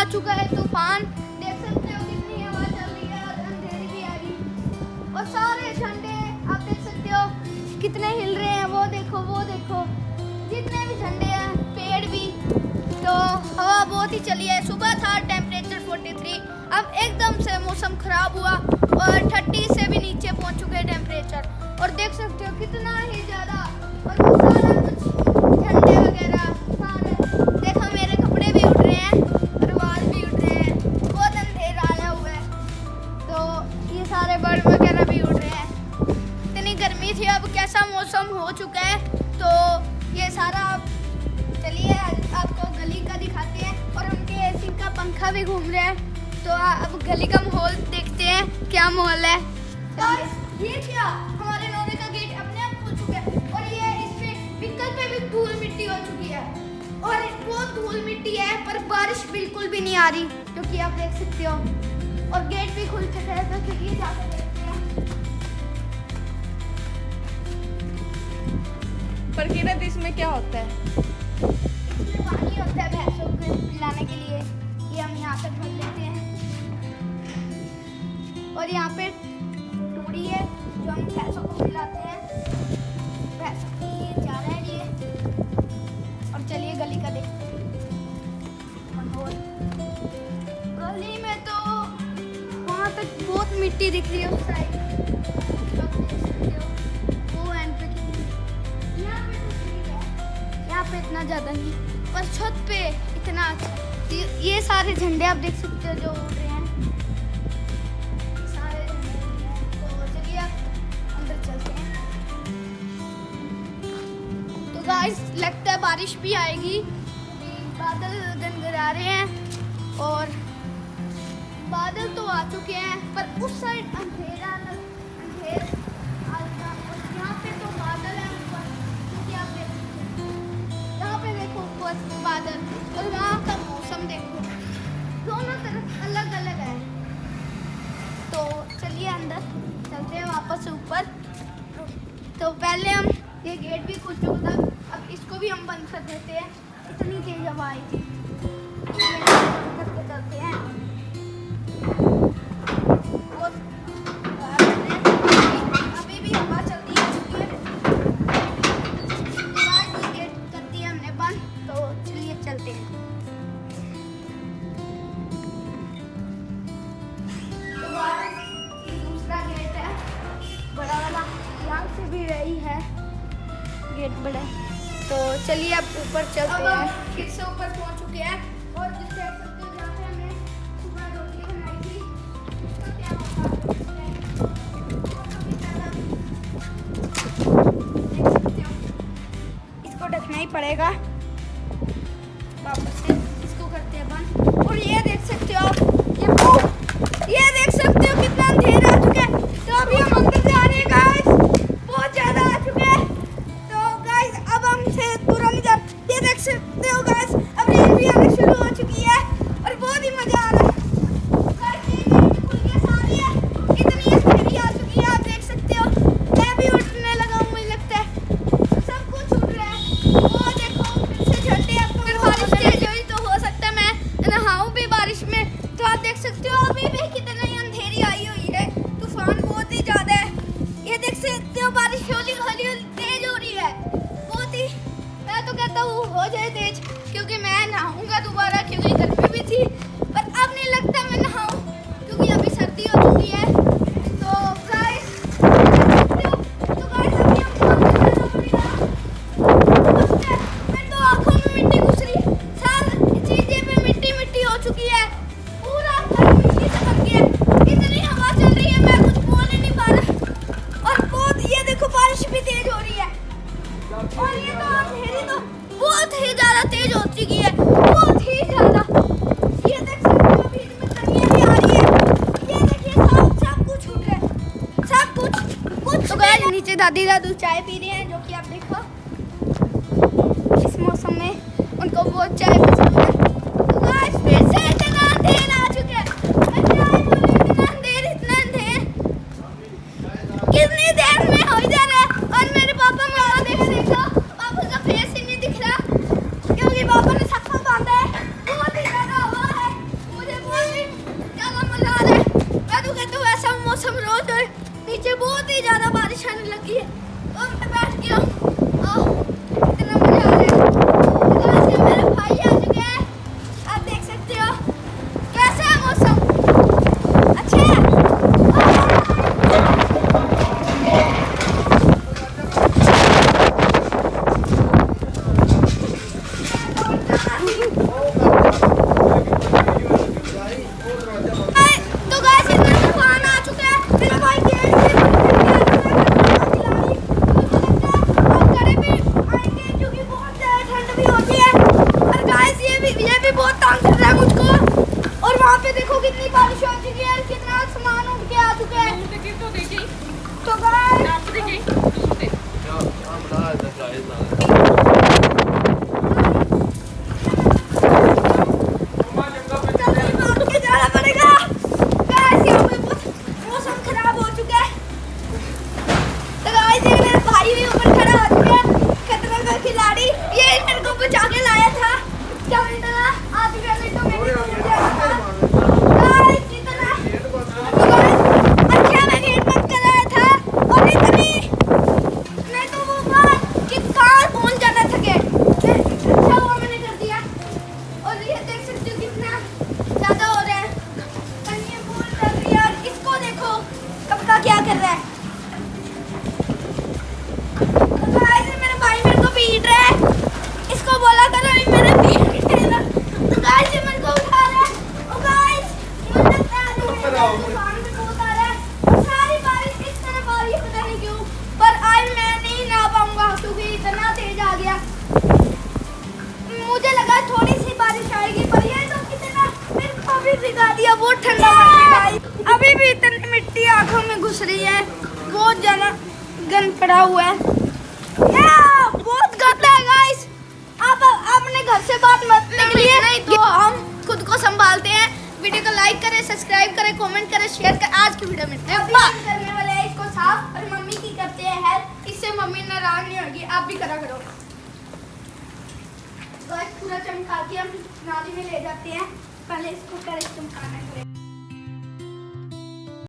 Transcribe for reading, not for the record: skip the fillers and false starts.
आ चुका है तूफान। देख सकते हो कितनी हवा चल रही है और अंधेरी भी आ रही और सारे झंडे आप देख सकते हो कितने हिल रहे हैं। वो देखो जितने भी झंडे हैं, पेड़ भी। तो हवा बहुत ही चली है। सुबह था टेम्परेचर 43, अब एकदम से मौसम खराब हुआ और 30 से भी नीचे पहुंच चुके हैं टेम्परेचर। और देख सकते हो कितना ही ज़्यादा और वो सारा कुछ झंडे वगैरह सारे। देखो मेरे कपड़े भी उड़ रहे हैं और बाल भी उड़ रहे हैं। बहुत अंधेरा आया हुआ है तो ये सारे बर्ड वगैरह भी उड़ रहे हैं। इतनी गर्मी थी, अब कैसा मौसम हो चुका है। तो ये सारा चलिए आपको गली का दिखाते हैं और उनके एसी का पंखा भी घूम रहा है। तो अब गली का माहौल देखते हैं क्या माहौल है। ये क्या हमारे नोरे का गेट अपने आप खुल चुका है और ये इस पे व्हीकल पे भी धूल मिट्टी हो चुकी है और वो धूल मिट्टी है पर बारिश बिल्कुल भी नहीं आ रही, जो कि आप देख सकते हो। और गेट भी खुल चुका है, तो चलिए जाकर देखते हैं। पर किरत इसमें क्या होता है? इसमें पानी होता है भैंसों को पिलाने के लिए। ये हम यहाँ से भर लेते हैं और यहाँ पे टूड़ी है जो हम भैंसों को पिलाते हैं। भैंसों के लिए जा रहा है ये। और चलिए गली का देखते हैं। गली में तो वहाँ तक बहुत मिट्टी दिख रही है उस साइड। यहाँ पे इतना ज़्यादा नहीं, पर छत पे इतना अच्छा। ये सारे झंडे आप देख सकते हो जो उड़ रहे हैं, सारे झंडे हैं। तो चलिए आप अंदर चलते हैं। तो गाइस लगता है बारिश भी आएगी, बादल गनगना रहे हैं और बादल तो आ चुके हैं पर उस साइड अंधेरा यहाँ पे तो बादल है ऊपर, क्योंकि आप देख सकते हैं यहाँ पे देखो ऊपर बादल और वहाँ का मौसम देखो, दोनों तरफ अलग अलग है। तो चलिए अंदर चलते हैं वापस ऊपर। तो पहले हम ये गेट भी खुल चुका था, अब इसको भी हम बंद कर देते हैं। इतनी तेज हवा आई थी, करके चलते हैं। अभी भी हवा चल रही है, गेट कर दिया हमने बंद। तो चलिए चलते हैं। तो ये दूसरा गेट है बड़ा वाला, यहाँ से भी रही है गेट बड़ा। तो चलिए अब ऊपर चलते हैं। फिर से ऊपर पहुँच चुके हैं और देख सकते हो जहाँ पे हमने सुबह रोटी बनाई थी उसका क्या होगा देख सकते हो। इसको ढकना ही पड़ेगा। वापस से इसको करते हैं बंद। और ये देख सकते हो आप, ये देख सकते हो कितना अंधेरा आ चुका है। तो अभी हम अंदर जा रहे हैं गाइस, बहुत ज़्यादा आ चुके हैं। तो गाइस अब हमसे दूर नहीं जा। ये देख सकते हो गाइस अब रेल भी आने शुरू हो चुकी है और बहुत ही मज़ा आ रहा है। गाइस ये खुल के सारी है, इतनी अंधेरी आ चुकी है, आप देख सकते हो। मैं भी उठने लगा हूँ, मुझे लगता है सब कुछ उठ रहा है। वो देखो फिर से झंडे। अब तो बारिश तेज हुई तो हो सकता है मैं नहाऊं भी बारिश में। तो आप देख सकते हो अभी भी कितनी अंधेरी आई हुई है, तूफान बहुत ही ज़्यादा है। ये देख सकते हो बारिश हौली हौली तेज हो रही है बहुत ही। मैं तो कहता हूँ हो जाए तेज, क्योंकि मैं नहाऊंगा दोबारा, क्योंकि गर्मी भी थी। पर अब नहीं लगता मैं नहाऊं, क्योंकि अभी सर्दी हो चुकी है। तो गाइस तो गाइस अभी हम मेरे तो आँखों में मिट्टी घुस रही है, सारी चीजें पे मिट्टी हो चुकी है, पूरा घर मिट्टी से भर गया। इतनी हवा चल रही है मैं कुछ बोल ही नहीं पा रहा। और बहुत ये देखो बारिश भी तेज हो रही है और ये तो अंधेरी तो बहुत ही ज्यादा तेज हो चुकी है, बहुत ही ज्यादा। ये देख सकते हो बीच में तनिया भी आ रही है। ये देखिए सब कुछ उठ रहा है, सब कुछ। तो गाइस नीचे दादी दादू चाय पी रहे हैं, जो कि आप देखो इस मौसम में उनको बहुत चाय पसंद है। तो गाइस फिर से इतना अंधेर आ चुका है, इतना अंधेर कितनी देर में हो जा रहा है। और मेरे पापा मम्मा देखो पापा का फेस ही नहीं दिख रहा, क्योंकि पापा ने सफा बांधा है। बहुत ही ज्यादा हवा है बहुत ठंडा पानी है। अभी भी इतनी मिट्टी आंखों में घुस रही है, बहुत ज्यादा गंद पड़ा हुआ है। बहुत गंदा है गाइस। आप अपने घर से बात मत निकलिए, नहीं तो हम खुद को संभालते हैं। वीडियो को लाइक करें, सब्सक्राइब करें, कमेंट करें, शेयर करें। आज की वीडियो में करने वाले हैं इसको साफ, और मम्मी की करते हैं हेल्प। इससे मम्मी नाराज नहीं होगी, आप भी करा करो। गाइस पूरा चमका के हम नाली में ले जाते हैं। पहले इसको करें चमकाना है।